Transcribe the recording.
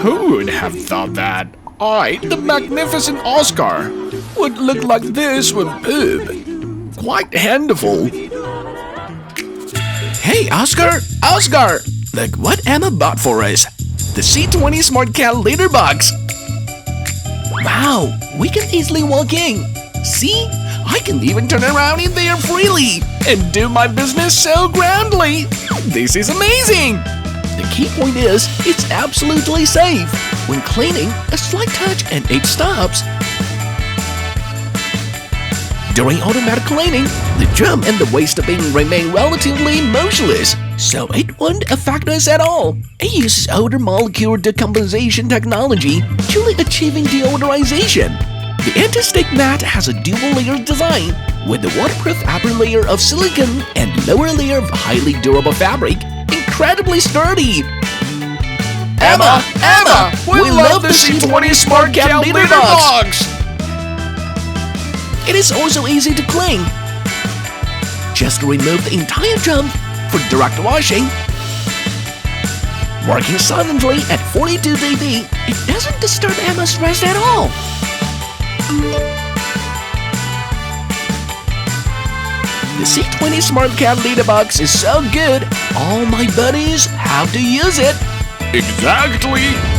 Who would have thought that I, the magnificent Oscar, would look like this with poop? Quite handful. Hey, Oscar! Oscar! Look what Emma bought for us. The C20 Smart Cat litter box. Wow, we can easily walk in. See? I can even turn around in there freely and do my business so grandly. This is amazing. The key point is, it's absolutely safe. When cleaning, a slight touch and it stops. During automatic cleaning, the drum and the waste bin remain relatively motionless, so it won't affect us at all. It uses odor molecule decomposition technology, truly achieving deodorization. The anti-stick mat has a dual-layer design, with the waterproof upper layer of silicone and lower layer of highly durable fabric, incredibly sturdy. Emma! We love the C20 Smart Cat litter box! It is also easy to clean. Just remove the entire drum for direct washing. Working silently at 42 dB, it doesn't disturb Emma's rest at all. The C20 Smart Cat litter box is so good, all my buddies have to use it. Exactly!